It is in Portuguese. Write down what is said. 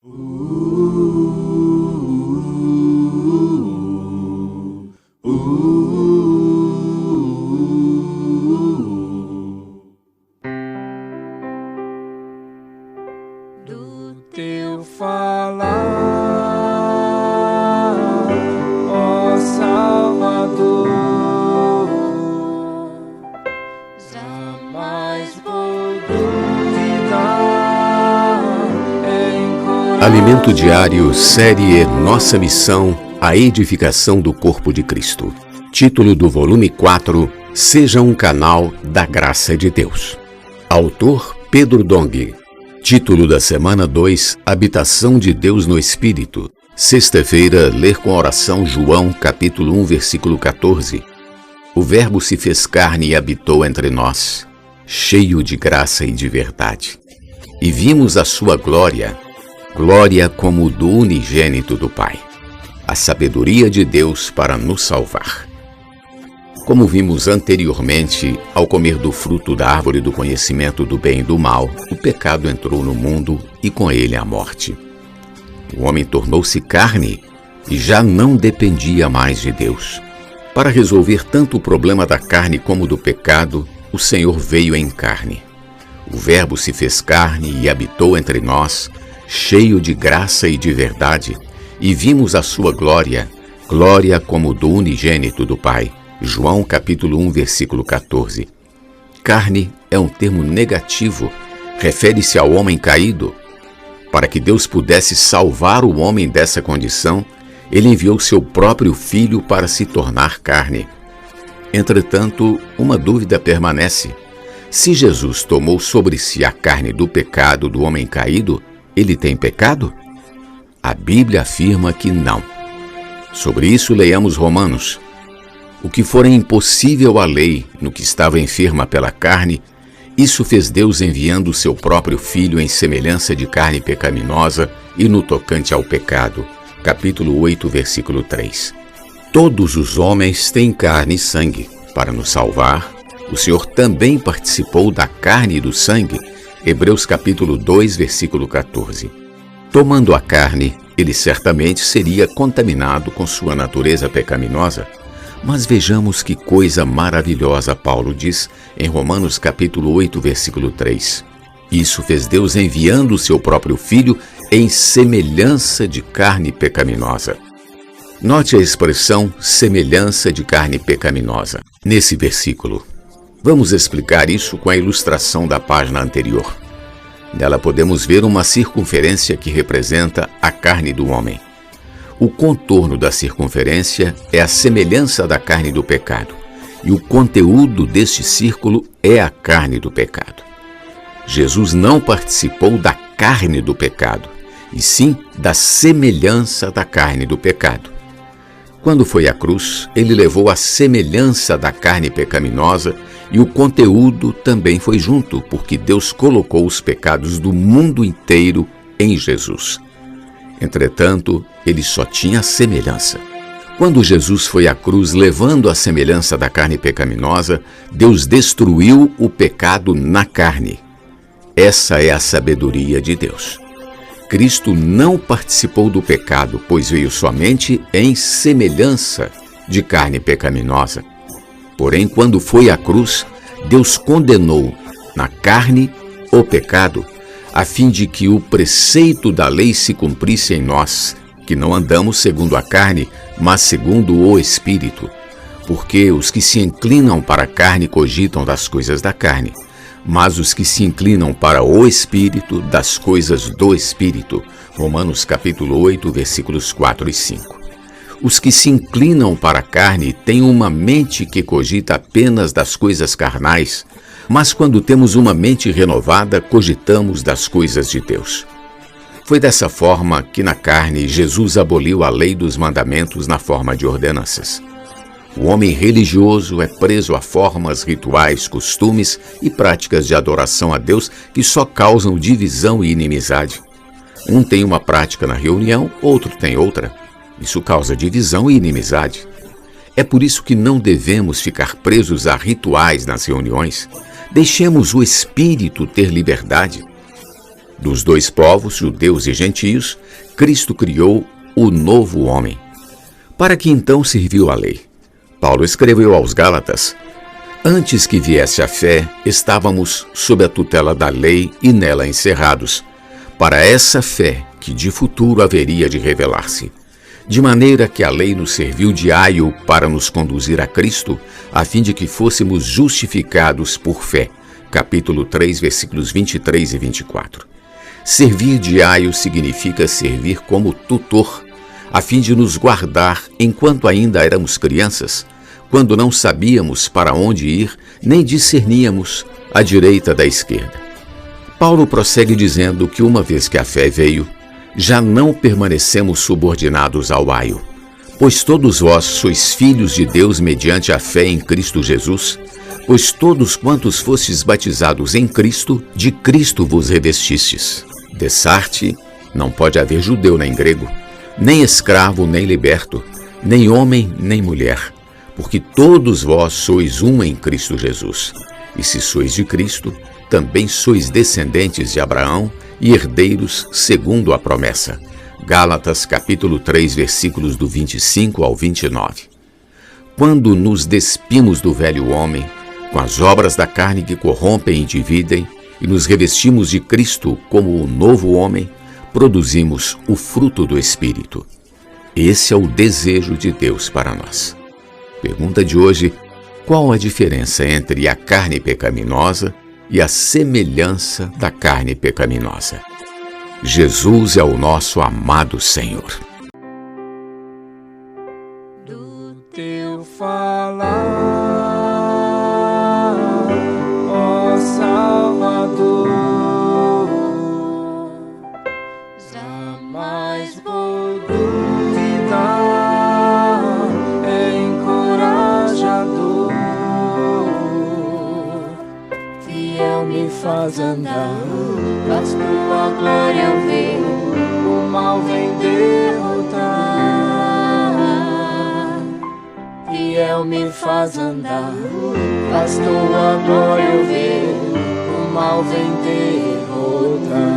Do teu falar, ó Salvador, jamais vou duvidar em Alimento Diário, série Nossa Missão, a edificação do corpo de Cristo. Título do volume 4, Seja um canal da graça de Deus. Autor Pedro Dong. Título da semana 2, Habitação de Deus no Espírito. Sexta-feira, ler com oração João, capítulo 1, versículo 14. O Verbo se fez carne e habitou entre nós, cheio de graça e de verdade. E vimos a sua glória, glória como do unigênito do Pai. A sabedoria de Deus para nos salvar. Como vimos anteriormente, ao comer do fruto da árvore do conhecimento do bem e do mal, o pecado entrou no mundo e com ele a morte. O homem tornou-se carne e já não dependia mais de Deus. Para resolver tanto o problema da carne como do pecado, o Senhor veio em carne. O Verbo se fez carne e habitou entre nós, cheio de graça e de verdade, e vimos a sua glória, glória como do unigênito do Pai. João capítulo 1, versículo 14. Carne é um termo negativo, refere-se ao homem caído. Para que Deus pudesse salvar o homem dessa condição, ele enviou seu próprio Filho para se tornar carne. Entretanto, uma dúvida permanece. Se Jesus tomou sobre si a carne do pecado do homem caído, ele tem pecado? A Bíblia afirma que não. Sobre isso, leiamos Romanos. O que fora impossível à lei, no que estava enferma pela carne, isso fez Deus enviando o seu próprio Filho em semelhança de carne pecaminosa e no tocante ao pecado. Capítulo 8, versículo 3. Todos os homens têm carne e sangue. Para nos salvar, o Senhor também participou da carne e do sangue. Hebreus capítulo 2, versículo 14. Tomando a carne, ele certamente seria contaminado com sua natureza pecaminosa. Mas vejamos que coisa maravilhosa Paulo diz em Romanos capítulo 8, versículo 3. Isso fez Deus enviando o seu próprio Filho em semelhança de carne pecaminosa. Note a expressão semelhança de carne pecaminosa nesse versículo. Vamos explicar isso com a ilustração da página anterior. Nela podemos ver uma circunferência que representa a carne do homem. O contorno da circunferência é a semelhança da carne do pecado, e o conteúdo deste círculo é a carne do pecado. Jesus não participou da carne do pecado, e sim da semelhança da carne do pecado. Quando foi à cruz, ele levou a semelhança da carne pecaminosa e o conteúdo também foi junto, porque Deus colocou os pecados do mundo inteiro em Jesus. Entretanto, ele só tinha semelhança. Quando Jesus foi à cruz levando a semelhança da carne pecaminosa, Deus destruiu o pecado na carne. Essa é a sabedoria de Deus. Cristo não participou do pecado, pois veio somente em semelhança de carne pecaminosa. Porém, quando foi à cruz, Deus condenou na carne o pecado, a fim de que o preceito da lei se cumprisse em nós, que não andamos segundo a carne, mas segundo o Espírito. Porque os que se inclinam para a carne cogitam das coisas da carne, mas os que se inclinam para o Espírito, das coisas do Espírito. Romanos capítulo 8, versículos 4 e 5. Os que se inclinam para a carne têm uma mente que cogita apenas das coisas carnais, mas quando temos uma mente renovada, cogitamos das coisas de Deus. Foi dessa forma que na carne Jesus aboliu a lei dos mandamentos na forma de ordenanças. O homem religioso é preso a formas, rituais, costumes e práticas de adoração a Deus que só causam divisão e inimizade. Um tem uma prática na reunião, outro tem outra. Isso causa divisão e inimizade. É por isso que não devemos ficar presos a rituais nas reuniões. Deixemos o Espírito ter liberdade. Dos dois povos, judeus e gentios, Cristo criou o novo homem. Para que então serviu a lei? Paulo escreveu aos Gálatas: antes que viesse a fé, estávamos sob a tutela da lei e nela encerrados, para essa fé que de futuro haveria de revelar-se. De maneira que a lei nos serviu de aio para nos conduzir a Cristo, a fim de que fôssemos justificados por fé. Capítulo 3, versículos 23 e 24. Servir de aio significa servir como tutor, a fim de nos guardar enquanto ainda éramos crianças, quando não sabíamos para onde ir, nem discerníamos a direita da esquerda. Paulo prossegue dizendo que uma vez que a fé veio, já não permanecemos subordinados ao aio, pois todos vós sois filhos de Deus mediante a fé em Cristo Jesus, pois todos quantos fostes batizados em Cristo, de Cristo vos revestistes. Dessarte, não pode haver judeu nem grego, nem escravo nem liberto, nem homem nem mulher, porque todos vós sois um em Cristo Jesus. E se sois de Cristo, também sois descendentes de Abraão e herdeiros segundo a promessa. Gálatas capítulo 3, versículos do 25 ao 29. Quando nos despimos do velho homem, com as obras da carne que corrompem e dividem, e nos revestimos de Cristo como o novo homem, produzimos o fruto do Espírito. Esse é o desejo de Deus para nós. Pergunta de hoje: qual a diferença entre a carne pecaminosa e a semelhança da carne pecaminosa? Jesus é o nosso amado Senhor. Do teu falar, ó Salvador, jamais vou duvidar, é encorajador, fiel me faz andar, faz tua glória eu ver, o mal vem derrotar. Fiel me faz andar, faz tua glória eu ver, o mal vem derrotar.